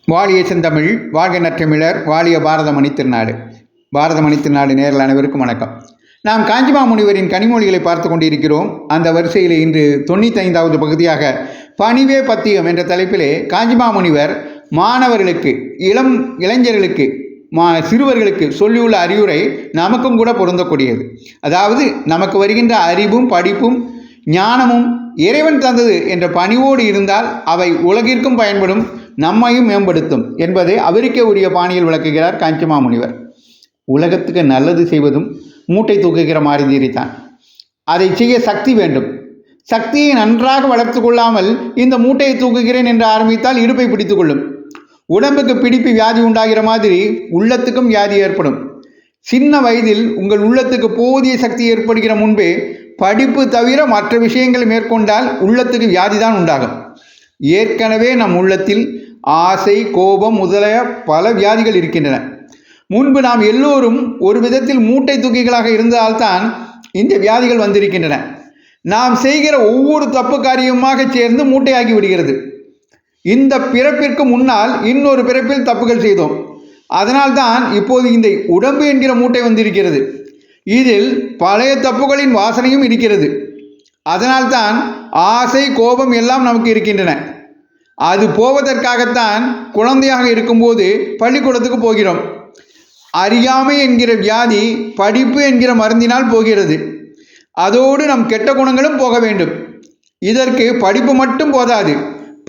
வாழிய செந்தமிழ், வாழ்க நற்றமிழர், வாழிய பாரதமணி திருநாடு. பாரதமணி திருநாடு நேரில் அனைவருக்கும் வணக்கம். நாம் காஞ்சிமா முனிவரின் கனிமொழிகளை பார்த்து கொண்டிருக்கிறோம். அந்த வரிசையில் இன்று 95வது பகுதியாக பணிவே பத்தியம் என்ற தலைப்பிலே காஞ்சிமா முனிவர் மாணவர்களுக்கு, இளைஞர்களுக்கு, சிறுவர்களுக்கு சொல்லியுள்ள அறிவுரை நமக்கும் கூட பொருந்தக்கூடியது. அதாவது நமக்கு வருகின்ற அறிவும் படிப்பும் ஞானமும் இறைவன் தந்தது என்ற பணிவோடு இருந்தால் அவை உலகிற்கும் பயன்படும், நம்மையும் மேம்படுத்தும் என்பதை அவருக்கே உரிய பாணியில் விளக்குகிறார் காஞ்சிமா முனிவர். உலகத்துக்கு நல்லது செய்வதும் மூட்டை தூக்குகிற மாதிரிதான். அதை செய்ய சக்தி வேண்டும். சக்தியை நன்றாக வளர்த்து கொள்ளாமல் இந்த மூட்டையை தூக்குகிறேன் என்று ஆரம்பித்தால் இடுப்பை பிடித்து கொள்ளும். உடம்புக்கு பிடிப்பு வியாதி உண்டாகிற மாதிரி உள்ளத்துக்கும் வியாதி ஏற்படும். சின்ன வயதில் உங்கள் உள்ளத்துக்கு போதிய சக்தி ஏற்படுகிற முன்பே படிப்பு தவிர மற்ற விஷயங்களை மேற்கொண்டால் உள்ளத்துக்கு வியாதி தான் உண்டாகும். ஏற்கனவே நம் உள்ளத்தில் ஆசை, கோபம் முதலிய பல வியாதிகள் இருக்கின்றன. முன்பு நாம் எல்லோரும் ஒரு விதத்தில் மூட்டை தூக்கிகளாக இருந்தால்தான் இந்த வியாதிகள் வந்திருக்கின்றன. நாம் செய்கிற ஒவ்வொரு தப்பு காரியமாக சேர்ந்து மூட்டையாகி விடுகிறது. இந்த பிறப்பிற்கு முன்னால் இன்னொரு பிறப்பில் தப்புகள் செய்தோம். அதனால்தான் இப்போது இந்த உடம்பு என்கிற மூட்டை வந்திருக்கிறது. இதில் பழைய தப்புகளின் வாசனையும் இருக்கிறது. அதனால்தான் ஆசை, கோபம் எல்லாம் நமக்கு இருக்கின்றன. அது போவதற்காகத்தான் குழந்தையாக இருக்கும்போது பள்ளிக்கூடத்துக்கு போகிறோம். அறியாமை என்கிற வியாதி படிப்பு என்கிற மருந்தினால் போகிறது. அதோடு நம் கெட்ட குணங்களும் போக வேண்டும். இதற்கு படிப்பு மட்டும் போதாது,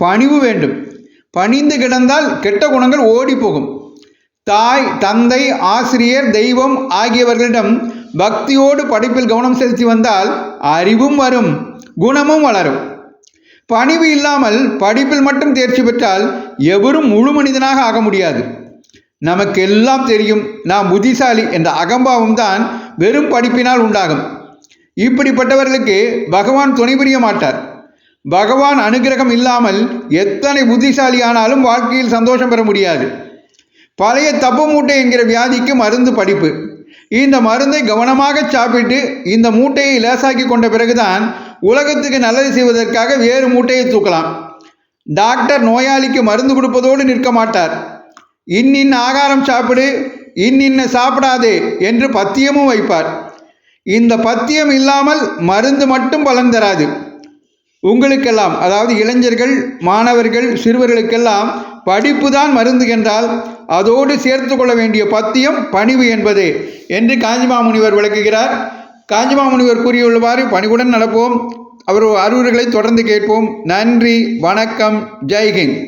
பணிவு வேண்டும். பணிந்து கிடந்தால் கெட்ட குணங்கள் ஓடி போகும். தாய், தந்தை, ஆசிரியர், தெய்வம் ஆகியவர்களிடம் பக்தியோடு படிப்பில் கவனம் செலுத்தி வந்தால் அறிவும் வரும், குணமும் வளரும். பணிவு இல்லாமல் படிப்பில் மட்டும் தேர்ச்சி பெற்றால் எவரும் முழு மனிதனாக ஆக முடியாது. நமக்கு எல்லாம் தெரியும், நாம் புத்திசாலி என்ற அகம்பாவம் தான் வெறும் படிப்பினால் உண்டாகும். இப்படிப்பட்டவர்களுக்கு பகவான் துணை புரிய மாட்டார். பகவான் அனுகிரகம் இல்லாமல் எத்தனை புத்திசாலி ஆனாலும் வாழ்க்கையில் சந்தோஷம் பெற முடியாது. பழைய தப்பு மூட்டை என்கிற வியாதிக்கு மருந்து படிப்பு. இந்த மருந்தை கவனமாக சாப்பிட்டு இந்த மூட்டையை லேசாக்கி கொண்ட பிறகுதான் உலகத்துக்கு நல்லது செய்வதற்காக வேறு மூட்டையை தூக்கலாம். டாக்டர் நோயாளிக்கு மருந்து கொடுப்பதோடு நிற்க மாட்டார். இன்னின்ன ஆகாரம் சாப்பிடு, இன்னின்ன சாப்பிடாதே என்று பத்தியமும் வைப்பார். இந்த பத்தியம் இல்லாமல் மருந்து மட்டும் பலன் தராது. உங்களுக்கெல்லாம், அதாவது இளைஞர்கள், மாணவர்கள், சிறுவர்களுக்கெல்லாம் படிப்பு தான் மருந்து என்றால் அதோடு சேர்த்து கொள்ள வேண்டிய பத்தியம் பணிவு என்பது என்று காஞ்சிமா முனிவர் விளக்குகிறார். காஞ்சிமா முனிவர் கூறியுள்ளவாறு பணிவுடன் நடப்போம். அவர் அறிவுரைகளை தொடர்ந்து கேட்போம். நன்றி, வணக்கம், ஜெய்ஹிந்த்.